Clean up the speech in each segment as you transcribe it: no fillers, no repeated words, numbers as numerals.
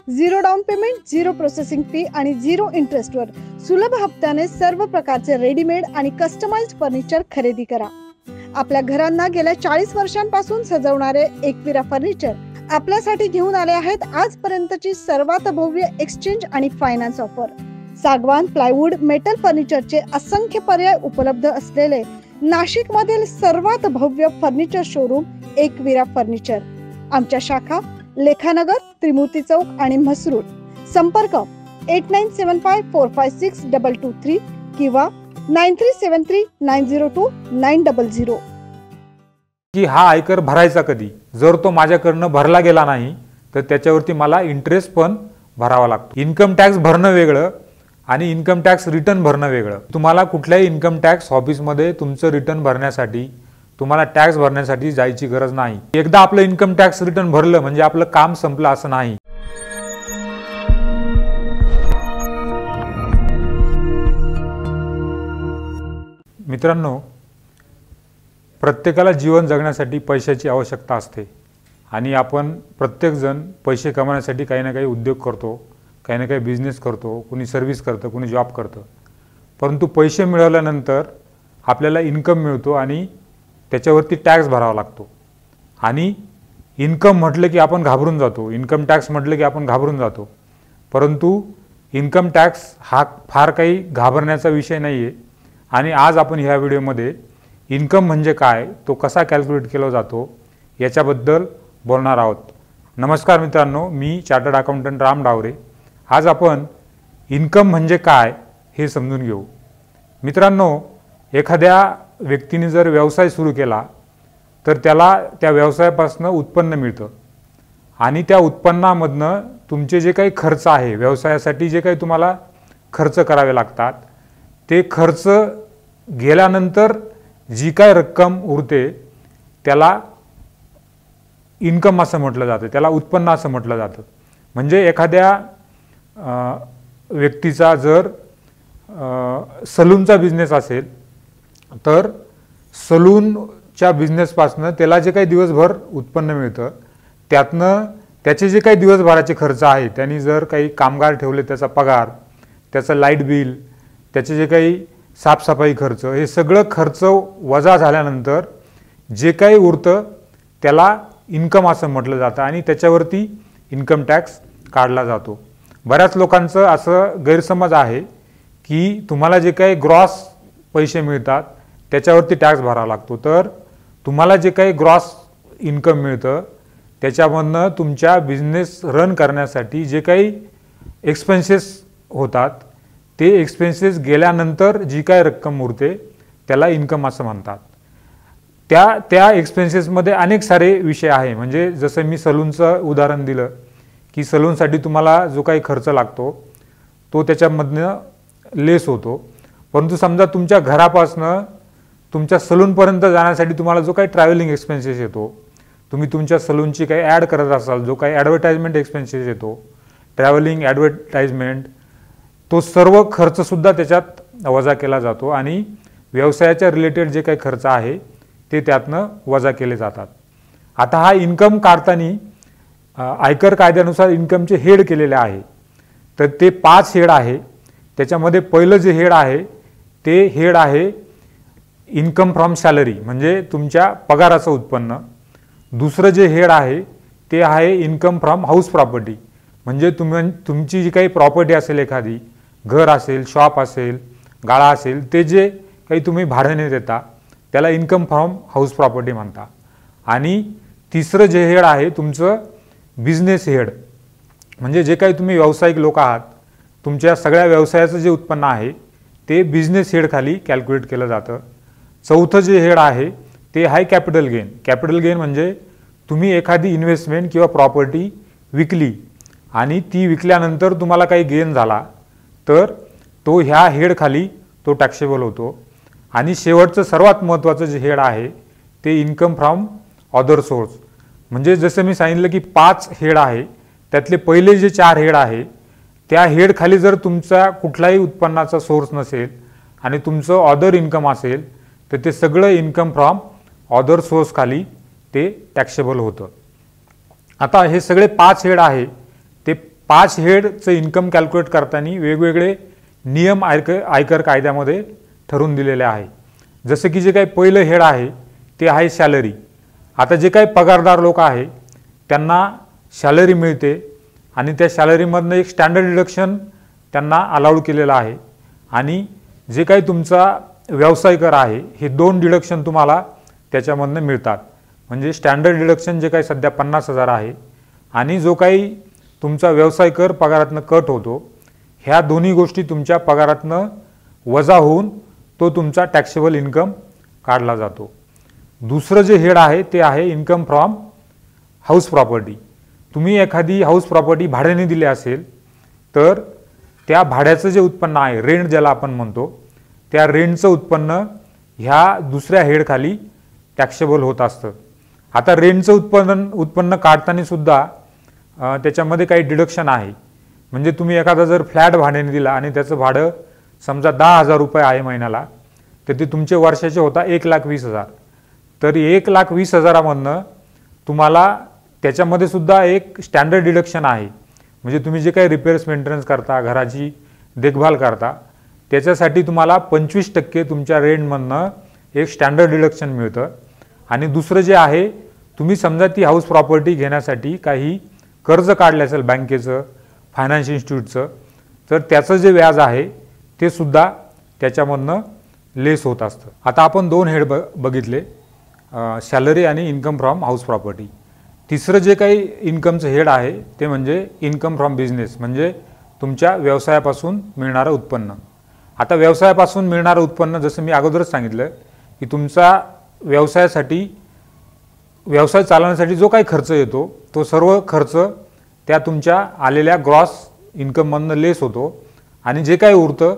0 down payment, 0 processing fee आणि 0 इंटरेस्टवर सुलभ हप्त्याने सर्व प्रकारचे रेडीमेड आणि कस्टमाइज्ड फर्निचर खरेदी करा. आपल्या घरांना गेल्या 40 वर्षांपासून सजवणारे एकविरा फर्निचर आपल्यासाठी घेऊन आले आहेत आजपर्यंतची सर्वात भव्य एक्सचेंज आणि फायनान्स ऑफर. सागवान, प्लायवूड, मेटल फर्निचरचे असंख्य पर्याय उपलब्ध असलेले नाशिक मधील सर्वात भव्य फर्निचर शोरूम एकविरा फर्निचर. आमच्या शाखा लेखानगर, त्रिमूर्ती चौक आणि म्हसरूळ. संपर्क 8975456223 किंवा 9373902900. की हा आयकर भरायचा कधी? जर तो माझ्याकडनं भरला गेला नाही तर त्याच्यावरती मला इंटरेस्ट पण भरावा लागतो. इन्कम टॅक्स भरणं वेगळं आणि इन्कम टॅक्स रिटर्न भरणं वेगळं. तुम्हाला कुठल्याही इन्कम टॅक्स ऑफिसमध्ये तुमचं रिटर्न भरण्यासाठी, तुम्हाला टॅक्स भरण्यासाठी जायची गरज नाही. एकदा आपलं इन्कम टॅक्स रिटर्न भरलं म्हणजे आपलं काम संपलं असं नाही. मित्रांनो, प्रत्येकाला जीवन जगण्यासाठी पैशाची आवश्यकता असते आणि आपण प्रत्येकजण पैसे कमवण्यासाठी काही ना काही उद्योग करतो, काही ना काही बिझनेस करतो, कोणी सर्व्हिस करतं, कोणी जॉब करतं. परंतु पैसे मिळवल्यानंतर आपल्याला इन्कम मिळतो आणि त्याच्यावरती टॅक्स भरावा लागतो. आणि इन्कम म्हटलं की आपण घाबरून जातो, इन्कम टॅक्स म्हटलं की आपण घाबरून जातो. परंतु इन्कम टॅक्स हा फार काही घाबरण्याचा विषय नाही आहे. आणि आज आपण ह्या व्हिडिओमध्ये इन्कम म्हणजे काय, तो कसा कॅल्क्युलेट केला जातो याच्याबद्दल बोलणार आहोत. नमस्कार मित्रांनो, मी चार्टर्ड अकाउंटंट राम डावरे. आज आपण इन्कम म्हणजे काय हे समजून घेऊ. मित्रांनो, एखाद्या व्यक्तीने जर व्यवसाय सुरू केला तर त्याला त्या व्यवसायापासून उत्पन्न मिळतं आणि त्या उत्पन्नामधनं तुमचे जे काही खर्च आहे, व्यवसायासाठी जे काही तुम्हाला खर्च करावे लागतात, ते खर्च गेल्यानंतर जी काय रक्कम उरते त्याला इन्कम असं म्हटलं जातं, त्याला उत्पन्न असं म्हटलं जातं. म्हणजे एखाद्या व्यक्तीचा जर सलूनचा बिझनेस असेल तर सलूनच्या बिझनेसपासनं त्याला जे काही दिवसभर उत्पन्न मिळतं त्यातनं त्याचे जे काही दिवसभराचे खर्च आहे, त्यांनी जर काही कामगार ठेवले त्याचा पगार, त्याचं लाईट बिल, त्याचे जे काही साफसफाई खर्च, हे सगळं खर्च वजा झाल्यानंतर जे काही उरतं त्याला इन्कम असं म्हटलं जातं आणि त्याच्यावरती इन्कम टॅक्स काढला जातो. बऱ्याच लोकांचं असं गैरसमज आहे की तुम्हाला जे काही ग्रॉस पैसे मिळतात त्याच्यावरती टॅक्स भरावा लागतो. तर तुम्हाला जे काही ग्रॉस इन्कम मिळतं त्याच्यामधनं तुमच्या बिझनेस रन करण्यासाठी जे काही एक्सपेन्सेस होतात ते एक्सपेन्सेस गेल्यानंतर जी काय रक्कम उरते त्याला इन्कम असं म्हणतात. त्या एक्सपेन्सेसमध्ये अनेक सारे विषय आहे. म्हणजे जसं मी सलूनचं उदाहरण दिलं की सलूनसाठी तुम्हाला जो काही खर्च लागतो तो त्याच्यामधनं लेस होतो. परंतु समजा तुमच्या घरापासनं तुमच्या सलूनपर्यंत जाण्यासाठी तुम्हाला जो काही ट्रॅव्हलिंग एक्सपेन्सेस येतो, तुम्ही तुमच्या सलूनची काही ॲड करत असाल, जो काही ॲडव्हर्टाइजमेंट एक्सपेन्सेस येतो, ट्रॅव्हलिंग ॲडव्हर्टाइजमेंट, तो सर्व खर्चसुद्धा त्याच्यात वजा केला जातो आणि व्यवसायाच्या रिलेटेड जे काही खर्च आहे ते त्यातनं वजा केले जातात. आता हा इन्कम काढताना आयकर कायद्यानुसार इन्कमचे हेड केलेले आहे. तर ते 5 हेड आहे. त्याच्यामध्ये पहिलं जे हेड आहे ते हेड आहे इन्कम फ्रॉम सॅलरी, म्हणजे तुमच्या पगाराचं उत्पन्न. दुसरं जे हेड आहे ते आहे इन्कम फ्रॉम हाऊस प्रॉपर्टी, म्हणजे तुमची जी काही प्रॉपर्टी असेल, एखादी घर असेल, शॉप असेल, गाळा असेल, ते जे काही तुम्ही भाड्याने देता त्याला इन्कम फ्रॉम हाऊस प्रॉपर्टी म्हणता. आणि तिसरं जे हेड आहे तुमचं बिझनेस हेड, म्हणजे जे काही तुम्ही व्यावसायिक लोक आहात, तुमच्या सगळ्या व्यवसायाचं जे उत्पन्न आहे ते बिझनेस हेड खाली कॅल्क्युलेट केलं जातं. चौथं जे हेड आहे ते आहे कॅपिटल गेन. कॅपिटल गेन म्हणजे तुम्ही एखादी इन्व्हेस्टमेंट किंवा प्रॉपर्टी विकली आणि ती विकल्यानंतर तुम्हाला काही गेन झाला तर तो ह्या हेड खाली तो टॅक्सेबल होतो. आणि शेवटचं सर्वात महत्त्वाचं जे हेड आहे ते इन्कम फ्रॉम अदर सोर्स, म्हणजे जसं मी सांगितलं की 5 हेड आहे, त्यातले पहिले जे 4 हेड आहे त्या हेड खाली जर तुमचा कुठलाही उत्पन्नाचा सोर्स नसेल आणि तुमचं अदर इन्कम असेल तर ते सगळं इन्कम फ्रॉम अदर सोर्स खाली ते टॅक्सेबल होतं. आता हे सगळे 5 हेड आहे ते 5 हेडचं इन्कम कॅल्क्युलेट करताना वेगवेगळे नियम आयकर कायद्यामध्ये ठरवून दिलेले आहे. जसं की जे काही पहिलं हेड आहे ते आहे सॅलरी. आता जे काही पगारदार लोक आहे त्यांना सॅलरी मिळते आणि त्या सॅलरीमधनं एक स्टँडर्ड डिडक्शन त्यांना अलाउड केलेलं आहे. आणि जे काही तुमचा व्यवसाय कर आहे हे 2 डिडक्शन तुम्हाला त्याच्यामधनं मिळतात. म्हणजे स्टँडर्ड डिडक्शन जे काही सध्या 50,000 आहे आणि जो काही तुमचा व्यवसाय कर पगारातनं कट होतो, ह्या दोन्ही गोष्टी तुमच्या पगारातनं वजा होऊन तो तुमचा टॅक्सेबल इन्कम काढला जातो. दुसरं जे हेड आहे ते आहे इन्कम फ्रॉम हाऊस प्रॉपर्टी. तुम्ही एखादी हाऊस प्रॉपर्टी भाड्याने दिली असेल तर त्या भाड्याचं जे उत्पन्न आहे, रेंट ज्याला आपण म्हणतो, त्या रेंटचं उत्पन्न ह्या दुसऱ्या हेडखाली टॅक्सेबल होत असतं. आता रेंटचं उत्पन्न काढताना सुद्धा त्याच्यामध्ये काही डिडक्शन आहे. म्हणजे तुम्ही एखादा जर फ्लॅट भाड्याने दिला आणि त्याचं भाडं समजा 10,000 रुपये आहे महिन्याला, तर ते तुमचे वर्षाचे होता 1,20,000. तर 1,20,000मधनं तुम्हाला त्याच्यामध्ये सुद्धा एक स्टँडर्ड डिडक्शन आहे. म्हणजे तुम्ही जे काही रिपेअर्स मेंटेनन्स करता, घराची देखभाल करता, त्याच्यासाठी तुम्हाला 25% तुमच्या रेंटमधनं एक स्टँडर्ड डिडक्शन मिळतं. आणि दुसरं जे आहे, तुम्ही समजा ती हाऊस प्रॉपर्टी घेण्यासाठी काही कर्ज काढलं असेल बँकेचं, फायनान्स इन्स्टिट्यूटचं, तर त्याचं जे व्याज आहे ते सुद्धा त्याच्यामधनं लेस होत असतं. आता आपण 2 हेड बघितले, सॅलरी आणि इन्कम फ्रॉम हाऊस प्रॉपर्टी. तिसरं जे काही इन्कमचं हेड आहे ते म्हणजे इन्कम फ्रॉम बिझनेस, म्हणजे तुमच्या व्यवसायापासून मिळणारं उत्पन्न. आता व्यवसायापासून मिळणारं उत्पन्न जसं मी अगोदरच सांगितलं की तुमचा व्यवसाय चालवण्यासाठी जो काही खर्च येतो तो सर्व खर्च त्या तुमच्या आलेल्या ग्रॉस इन्कममधनं लेस होतो आणि जे काही उरतं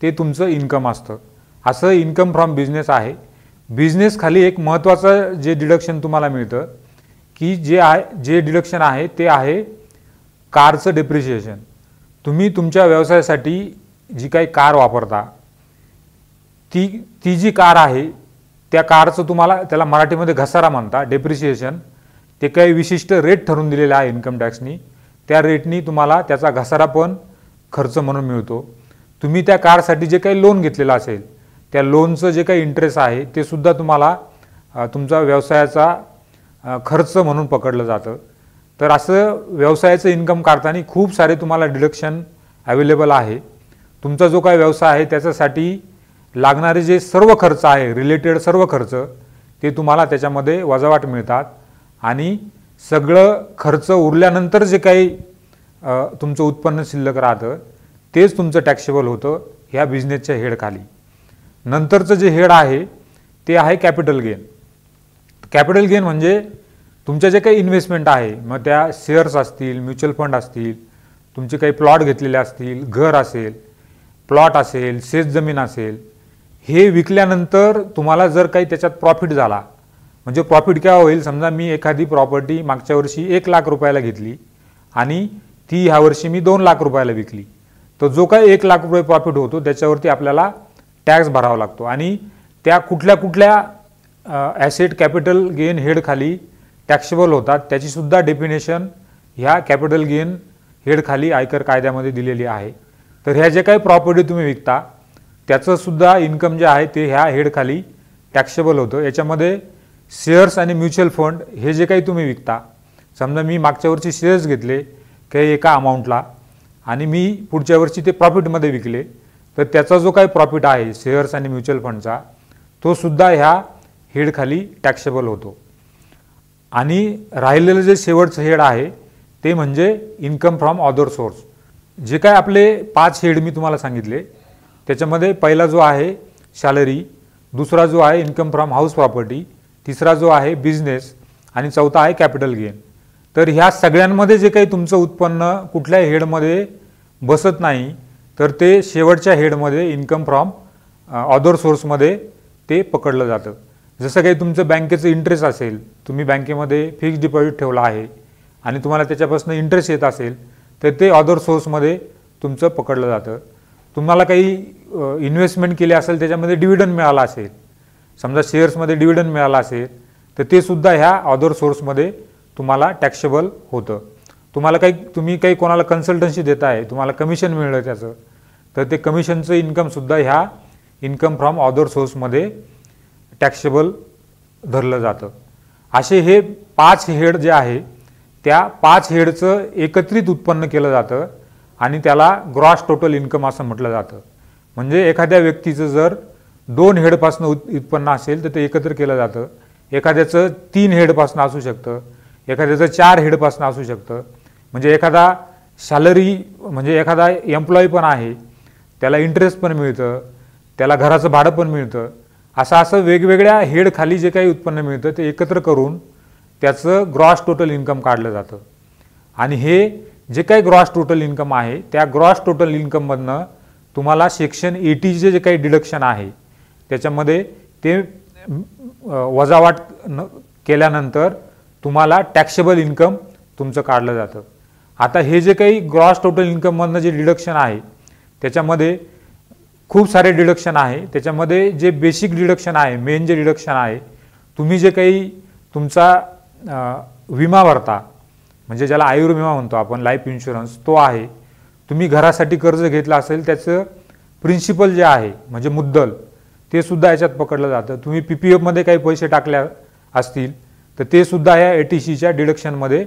ते तुमचं इन्कम असतं. असं इन्कम फ्रॉम बिझनेस आहे. बिझनेस खाली एक महत्त्वाचं जे डिडक्शन तुम्हाला मिळतं की जे डिडक्शन आहे ते आहे कारचं डेप्रिशिएशन. तुम्ही तुमच्या व्यवसायासाठी जी काही कार वापरता ती जी कार आहे त्या कारचं तुम्हाला त्याला मराठीमध्ये घसारा म्हणता, डेप्रिशिएशन. ते काही विशिष्ट रेट ठरवून दिलेले आहे इन्कम टॅक्सनी. त्या रेटनी तुम्हाला त्याचा घसारा पण खर्च म्हणून मिळतो. तुम्ही त्या कारसाठी जे काही लोन घेतलेलं असेल त्या लोनचं जे काही इंटरेस्ट आहे ते सुद्धा तुम्हाला तुमचा व्यवसायाचा खर्च म्हणून पकडलं जातं. तर असं व्यवसायाचं इन्कम काढताना खूप सारे तुम्हाला डिडक्शन अवेलेबल आहे. तुमचा जो काही व्यवसाय आहे त्याच्यासाठी लागणारे जे सर्व खर्च आहे, रिलेटेड सर्व खर्च, ते तुम्हाला त्याच्यामध्ये वजावाट मिळतात. आणि सगळं खर्च उरल्यानंतर जे काही तुमचं उत्पन्न शिल्लक राहतं तेच तुमचं टॅक्सेबल होतं ह्या बिझनेसच्या हेडखाली. नंतरचं जे हेड आहे ते आहे कॅपिटल गेन. कॅपिटल गेन म्हणजे तुमच्या जे काही इन्व्हेस्टमेंट आहे, मग त्या शेअर्स असतील, म्युच्युअल फंड असतील, तुमचे काही प्लॉट घेतलेले असतील, घर असेल, प्लॉट असेल, शेतजमीन असेल, हे विकल्यानंतर तुम्हाला जर काही त्याच्यात प्रॉफिट झाला, म्हणजे प्रॉफिट केव्हा होईल, समजा मी एखादी प्रॉपर्टी मागच्या वर्षी 1,00,000 रुपयाला घेतली आणि ती ह्या वर्षी मी 2,00,000 रुपयाला विकली, तर जो काही 1,00,000 रुपये प्रॉफिट होतो त्याच्यावरती आपल्याला टॅक्स भरावा लागतो. आणि त्या कुठल्या ॲसेट कॅपिटल गेन हेडखाली टॅक्सेबल होतात त्याची सुद्धा डेफिनेशन ह्या कॅपिटल गेन हेडखाली आयकर कायद्यामध्ये दिलेली आहे. तर ह्या जे काही प्रॉपर्टी तुम्ही विकता त्याचं सुद्धा इन्कम जे आहे ते ह्या हेडखाली टॅक्सेबल होतं. याच्यामध्ये शेअर्स आणि म्युच्युअल फंड हे जे काही तुम्ही विकता, समजा मी मागच्या वर्षी शेअर्स घेतले काही एका अमाऊंटला आणि मी पुढच्या वर्षी ते प्रॉफिटमध्ये विकले, तर त्याचा जो काही प्रॉफिट आहे शेअर्स आणि म्युच्युअल फंडचा तो सुद्धा ह्या हेडखाली टॅक्सेबल होतो. आणि राहिलेलं जे शेवटचं हेड आहे ते म्हणजे इन्कम फ्रॉम अदर सोर्स. जे काय आपले 5 हेड मी तुम्हाला सांगितले त्याच्यामध्ये पहिला जो आहे सॅलरी, दुसरा जो आहे इन्कम फ्रॉम हाऊस प्रॉपर्टी, तिसरा जो आहे बिझनेस आणि चौथा आहे कॅपिटल गेन. तर ह्या सगळ्यांमध्ये जे काही तुमचं उत्पन्न कुठल्याही हेडमध्ये बसत नाही तर ते शेवटच्या हेडमध्ये इन्कम फ्रॉम अदर सोर्समध्ये ते पकडलं जातं. जसं काही तुमचं बँकेचं इंटरेस्ट असेल, तुम्ही बँकेमध्ये फिक्स्ड डिपॉझिट ठेवला आहे आणि तुम्हाला त्याच्यापासून इंटरेस्ट येत असेल तर ते अदर सोर्समध्ये तुमचं पकडलं जातं. तुम्हाला काही इन्व्हेस्टमेंट केली असेल त्याच्यामध्ये डिव्हिडंड मिळाला असेल, समजा शेअर्समध्ये डिव्हिडंड मिळाला असेल तर ते सुद्धा ह्या अदर सोर्समध्ये तुम्हाला टॅक्सेबल होतं. तुम्ही काही कोणाला कन्सल्टन्सी देताय, तुम्हाला कमिशन मिळलं त्याचं, तर ते कमिशनचं इन्कमसुद्धा ह्या इन्कम फ्रॉम अदर सोर्समध्ये टॅक्सेबल धरलं जातं. असे हे 5 हेड जे आहे त्या 5 हेडचं एकत्रित उत्पन्न केलं जातं आणि त्याला ग्रॉस टोटल इन्कम असं म्हटलं जातं. म्हणजे एखाद्या व्यक्तीचं जर 2 हेडपासून उत्पन्न असेल तर ते एकत्र केलं जातं. एखाद्याचं 3 हेडपासून असू शकतं, एखाद्याचं 4 हेडपासून असू शकतं. म्हणजे एखादा सॅलरी म्हणजे एखादा एम्प्लॉई पण आहे, त्याला इंटरेस्ट पण मिळतं, त्याला घराचं भाडं पण मिळतं. असं वेगवेगळ्या हेड खाली जे काही उत्पन्न मिळतं ते एकत्र करून त्याचं ग्रॉस टोटल इन्कम काढलं जातं. आणि हे जे काही ग्रॉस टोटल इन्कम आहे त्या ग्रॉस टोटल इन्कममधनं तुम्हाला सेक्शन 80 जे काही डिडक्शन आहे त्याच्यामध्ये ते वजावाट केल्यानंतर तुम्हाला टॅक्सेबल इन्कम तुमचं काढलं जातं. आता हे जे काही ग्रॉस टोटल इन्कममधनं जे डिडक्शन आहे त्याच्यामध्ये खूप सारे डिडक्शन आहे. त्याच्यामध्ये जे बेसिक डिडक्शन आहे, मेन जे डिडक्शन आहे, तुम्ही जे काही तुमचा विमा भरता म्हणजे ज्याला आयुर्विमा म्हणतो आपण, लाईफ इन्शुरन्स, तो आहे. तुम्ही घरासाठी कर्ज घेतलं असेल त्याचं प्रिन्सिपल जे आहे म्हणजे मुद्दल ते सुद्धा याच्यात पकडलं जातं. तुम्ही PPFमध्ये काही पैसे टाकले असतील तर ते सुद्धा या ATCच्या डिडक्शनमध्ये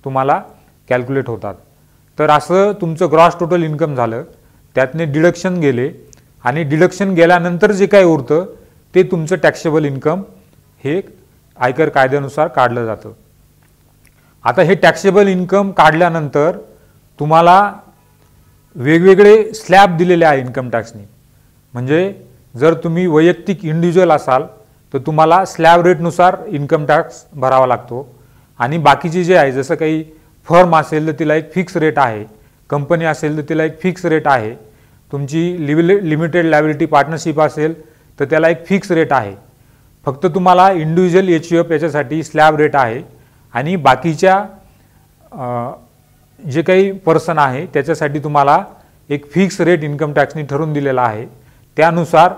तुम्हाला कॅल्क्युलेट होतात. तर असं तुमचं ग्रॉस टोटल इन्कम झालं, त्यातने डिडक्शन गेले आणि डिडक्शन गेल्यानंतर जे काही उरतं ते तुमचं टॅक्सेबल इन्कम हे आयकर कायद्यानुसार काढलं जातं. आता हे टॅक्सेबल इन्कम काढल्यानंतर तुम्हाला वेगवेगळे स्लॅब दिलेले आहे इन्कम टॅक्सनी. म्हणजे जर तुम्ही वैयक्तिक इंडिव्हिज्युअल असाल तर तुम्हाला स्लॅब रेटनुसार इन्कम टॅक्स भरावा लागतो. आणि बाकीचे जे आहे जसं काही फर्म असेल तर तिला एक फिक्स रेट आहे, कंपनी असेल तर तिला एक फिक्स रेट आहे, तुमची लिमिटेड लायबिलिटी पार्टनरशिप असेल तर त्याला एक फिक्स रेट आहे. फक्त तुम्हाला इंडिव्हिज्युअल HUF याच्यासाठी स्लॅब रेट आहे आणि बाकीच्या जे काही पर्सन आहे त्याच्यासाठी तुम्हाला एक फिक्स रेट इन्कम टॅक्सनी ठरवून दिलेला आहे. त्यानुसार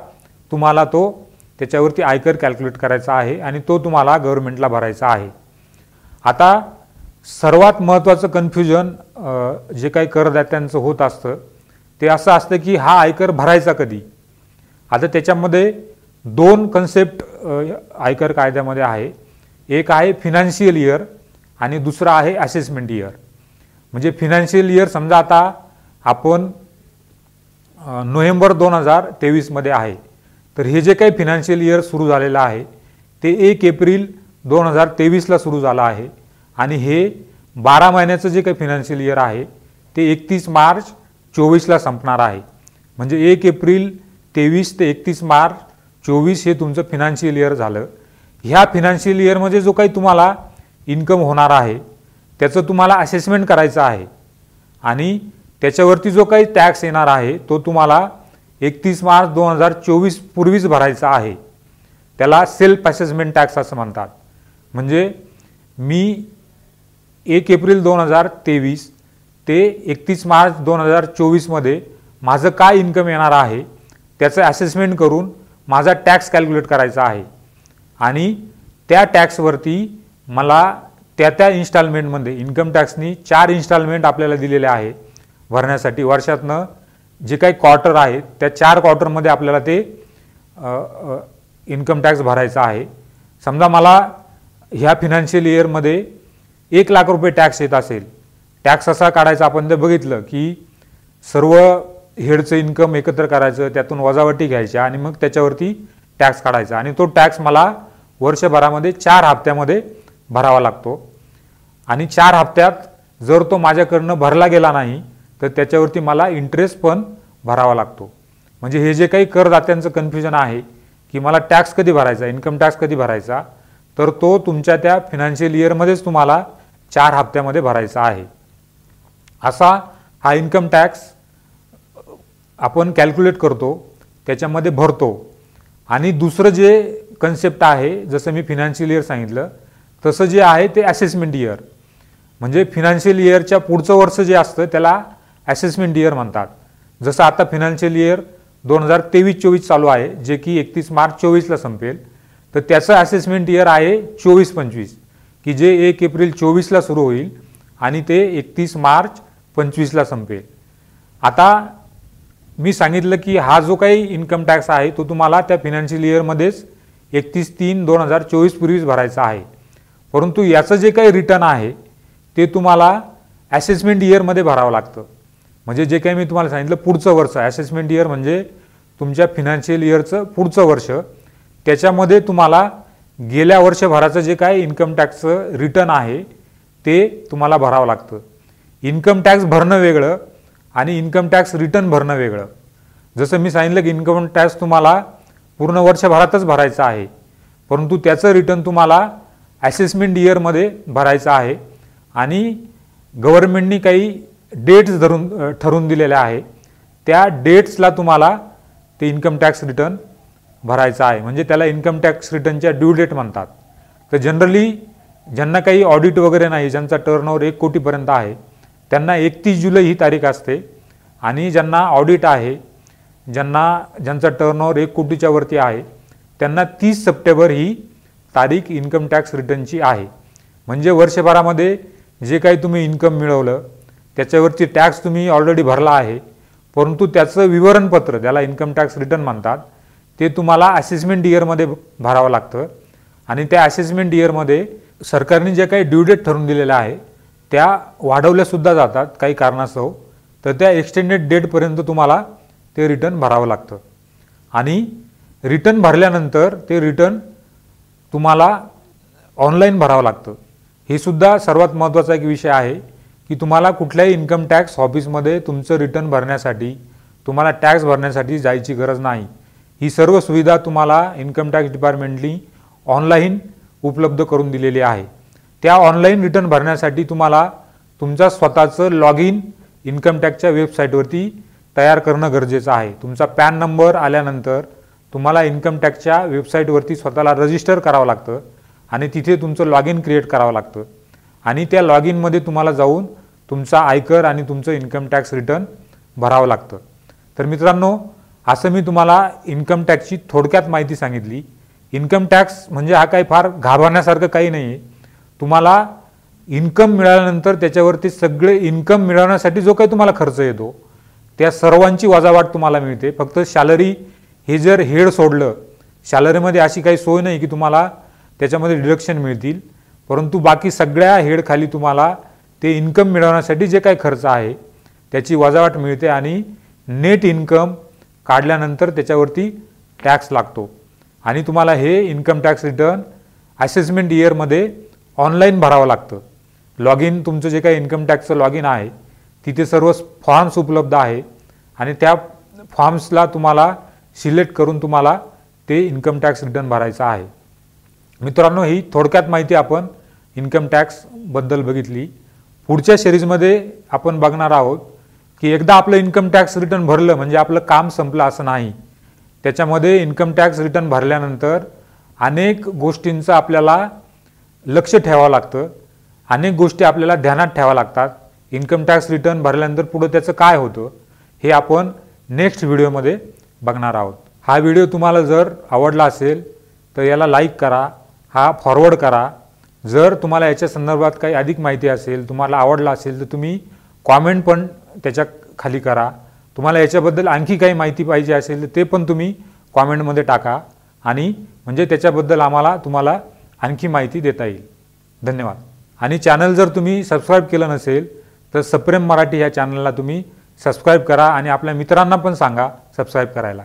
तुम्हाला तो त्याच्यावरती आयकर कॅल्क्युलेट करायचा आहे आणि तो तुम्हाला गव्हर्नमेंटला भरायचा आहे. आता सर्वात महत्त्वाचं कन्फ्युजन जे काही करदात्यांचं होत असतं ते असं असतं की हा आयकर भरायचा कधी. आता त्याच्यामध्ये 2 कन्सेप्ट आयकर कायद्यामध्ये आहे. एक आहे फिनान्शियल इयर आणि दुसरा आहे असेसमेंट इयर. म्हणजे फिनान्शियल इयर समजा आता आपण नोव्हेंबर 2023 आहे, तर हे जे काही फिनान्शियल इयर सुरू झालेलं आहे ते 1 एप्रिल 2023ला सुरू झालं आहे आणि हे 12 महिन्याचं जे काही फिनान्शियल इयर आहे ते 31 मार्च 24ला संपणार आहे. म्हणजे 1 एप्रिल 23 ते 31 मार्च 24 हे तुमचं फिनान्शियल इयर झालं. ह्या फिनान्शियल इयरमध्ये जो काही तुम्हाला इन्कम होणार आहे त्याचं तुम्हाला असेसमेंट करायचं आहे आणि त्याच्यावरती जो काही टॅक्स येणार आहे तो तुम्हाला 31 मार्च 2024 पूर्वीच भरायचा आहे. त्याला सेल्फ असेसमेंट टॅक्स असं म्हणतात. म्हणजे मी 1 एप्रिल 2023 ते 31 मार्च 2024मध्ये माझं काय इन्कम येणार आहे त्याचं असेसमेंट करून माझा टॅक्स कॅल्क्युलेट करायचा आहे आणि त्या टॅक्सवरती मला त्या इन्स्टॉलमेंटमध्ये इन्कम टॅक्सनी 4 इन्स्टॉलमेंट आपल्याला दिलेले आहे भरण्यासाठी. वर्षातनं जे काही क्वार्टर आहे त्या 4 क्वार्टरमध्ये आपल्याला ते इन्कम टॅक्स भरायचा आहे. समजा मला ह्या फिनान्शियल इयरमध्ये 1 लाख रुपये टॅक्स येत असेल, टॅक्स असा काढायचा आपण ते बघितलं की सर्व हेडचं इन्कम एकत्र करायचं, त्यातून वजावटी घ्यायच्या आणि मग त्याच्यावरती टॅक्स काढायचा आणि तो टॅक्स मला वर्षभरामध्ये 4 हप्त्यामध्ये भरावा लागतो. आणि 4 हप्त्यात जर तो माझ्याकडनं भरला गेला नाही तर त्याच्यावरती मला इंटरेस्ट पण भरावा लागतो. म्हणजे हे जे काही करदात्यांचं कन्फ्युजन आहे की मला टॅक्स कधी भरायचा, इन्कम टॅक्स कधी भरायचा, तर तो तुमच्या त्या फिनान्शियल इयरमध्येच तुम्हाला 4 हप्त्यामध्ये भरायचा आहे. असा हा इन्कम टॅक्स आपण कॅल्क्युलेट करतो, त्याच्यामध्ये भरतो. आणि दुसरं जे कन्सेप्ट आहे जसं मी फिनान्शियल इयर सांगितलं तसं जे आहे ते असेसमेंट इयर. म्हणजे फिनान्शियल इयरच्या पुढचं वर्ष जे असतं त्याला असेसमेंट इयर म्हणतात. जसं आता फिनान्शियल इयर 2023-24 चालू आहे जे की 31 मार्च 24ला संपेल, तर त्याचं असेसमेंट इयर आहे 24-25 की जे 1 एप्रिल 24ला सुरू होईल आणि ते 31 मार्च 25ला संपेल. आता मी सांगितलं की हा जो काही इन्कम टॅक्स आहे तो तुम्हाला त्या फिनान्शियल इयरमध्येच 31/3/2024 पूर्वीच भरायचा आहे. परंतु याचं जे काही रिटर्न आहे ते तुम्हाला असेसमेंट इयरमध्ये भरावं लागतं. म्हणजे जे काही मी तुम्हाला सांगितलं पुढचं वर्ष, असेसमेंट इयर म्हणजे तुमच्या फिनान्शियल इयरचं पुढचं वर्ष, त्याच्यामध्ये तुम्हाला गेल्या वर्षभराचं जे काही इन्कम टॅक्सचं रिटर्न आहे ते तुम्हाला भरावं लागतं. इन्कम टॅक्स भरणं वेगळं आणि इन्कम टॅक्स रिटर्न भरणं वेगळं. जसं मी सांगितलं की इन्कम टॅक्स तुम्हाला पूर्ण वर्षभरातच भरायचा आहे, परंतु त्याचं रिटर्न तुम्हाला असेसमेंट इयरमध्ये भरायचं आहे आणि गव्हर्नमेंटनी काही डेट्स ठरवून दिलेल्या आहे, त्या डेट्सला तुम्हाला ते इन्कम टॅक्स रिटर्न भरायचा आहे. म्हणजे त्याला इन्कम टॅक्स रिटर्नच्या ड्यू डेट म्हणतात. तर जनरली ज्यांना काही ऑडिट वगैरे नाही, ज्यांचा टर्नओव्हर 1 कोटीपर्यंत आहे, त्यांना 31 जुलै ही तारीख असते. आणि ज्यांना ऑडिट आहे, ज्यांचा टर्नओव्हर 1 कोटीच्या वरती आहे, त्यांना 30 सप्टेंबर ही तारीख इन्कम टॅक्स रिटर्नची आहे. म्हणजे वर्षभरामध्ये जे काही तुम्ही इन्कम मिळवलं त्याच्यावरती टॅक्स तुम्ही ऑलरेडी भरला आहे, परंतु त्याचं विवरणपत्र, त्याला इन्कम टॅक्स रिटर्न म्हणतात, ते तुम्हाला असेसमेंट इयरमध्ये भरावं लागतं. आणि त्या असेसमेंट इयरमध्ये सरकारने जे काही ड्यू डेट ठरवून दिलेल्या आहे त्या वाढवल्यासुद्धा जातात काही कारणास्तव. तर त्या एक्सटेंडेड डेटपर्यंत तुम्हाला ते रिटर्न भरावं लागतं. आणि रिटर्न भरल्यानंतर ते रिटर्न तुम्हाला ऑनलाईन भरावं लागतं. हे सुद्धा सर्वात महत्त्वाचा एक विषय आहे की तुम्हाला कुठल्याही इन्कम टॅक्स ऑफिसमध्ये तुमचं रिटर्न भरण्यासाठी, तुम्हाला टॅक्स भरण्यासाठी जायची गरज नाही. ही सर्व सुविधा तुम्हाला इन्कम टॅक्स डिपार्टमेंटनी ऑनलाईन उपलब्ध करून दिलेली आहे. त्या ऑनलाईन रिटर्न भरण्यासाठी तुम्हाला तुमचा स्वतःचं लॉग इन इन्कम टॅक्सच्या वेबसाईटवरती तयार करणं गरजेचं आहे. तुमचा पॅन नंबर आल्यानंतर तुम्हाला इन्कम टॅक्सच्या वेबसाईटवरती स्वतःला रजिस्टर करावं लागतं आणि तिथे तुमचं लॉग इन क्रिएट करावं लागतं. आणि त्या लॉग इनमध्ये तुम्हाला जाऊन तुमचा आयकर आणि तुमचं इन्कम टॅक्स रिटर्न भरावं लागतं. तर मित्रांनो, असं मी तुम्हाला इन्कम टॅक्सची थोडक्यात माहिती सांगितली. इन्कम टॅक्स म्हणजे हा काही फार घाबरण्यासारखं काही नाही आहे. तुम्हाला इन्कम मिळाल्यानंतर त्याच्यावरती सगळे इन्कम मिळवण्यासाठी जो काही तुम्हाला खर्च येतो त्या सर्वांची वजावाट तुम्हाला मिळते. फक्त सॅलरी हे जर हेड सोडलं, सॅलरीमध्ये अशी काही सोय नाही की तुम्हाला त्याच्यामध्ये डिडक्शन मिळतील, परंतु बाकी सगळ्या हेडखाली तुम्हाला ते इन्कम मिळवण्यासाठी जे काही खर्च आहे त्याची वजावाट मिळते आणि नेट इन्कम काढल्यानंतर त्याच्यावरती टॅक्स लागतो. आणि तुम्हाला हे इन्कम टॅक्स रिटर्न असेसमेंट इयरमध्ये ऑनलाईन भरावं लागतं. लॉग इन, तुमचं जे काही इन्कम टॅक्सचं लॉग इन आहे तिथे सर्व फॉर्म्स उपलब्ध आहे आणि त्या फॉर्म्सला तुम्हाला सिलेक्ट करून तुम्हाला ते इन्कम टॅक्स रिटर्न भरायचं आहे. मित्रांनो, ही थोडक्यात माहिती आपण इन्कम टॅक्सबद्दल बघितली. पुढच्या सिरीजमध्ये आपण बघणार आहोत की एकदा आपलं इन्कम टॅक्स रिटर्न भरलं म्हणजे आपलं काम संपलं असं नाही. त्याच्यामध्ये इन्कम टॅक्स रिटर्न भरल्यानंतर अनेक गोष्टींचं आपल्याला लक्ष ठेवावं लागतं, अनेक गोष्टी आपल्याला ध्यानात ठेवाव्या लागतात. इन्कम टॅक्स रिटर्न भरल्यानंतर पुढं त्याचं काय होतं हे आपण नेक्स्ट व्हिडिओमध्ये बघणार आहोत. हा व्हिडिओ तुम्हाला जर आवडला असेल तर याला लाईक करा, हा फॉरवर्ड करा. जर तुम्हाला याच्या संदर्भात काही अधिक माहिती असेल, तुम्हाला आवडला असेल तर तुम्ही कॉमेंट पण त्याच्या खाली करा. तुम्हाला याच्याबद्दल आणखी काही माहिती पाहिजे असेल तर ते पण तुम्ही कॉमेंटमध्ये टाका आणि म्हणजे त्याच्याबद्दल तुम्हाला आणखी माहिती देता येईल. धन्यवाद. आणि चॅनल जर तुम्ही सबस्क्राईब केलं नसेल तर सप्रेम मराठी ह्या चॅनलला तुम्ही सबस्क्राईब करा आणि आपल्या मित्रांना पण सांगा सबस्क्राईब करायला.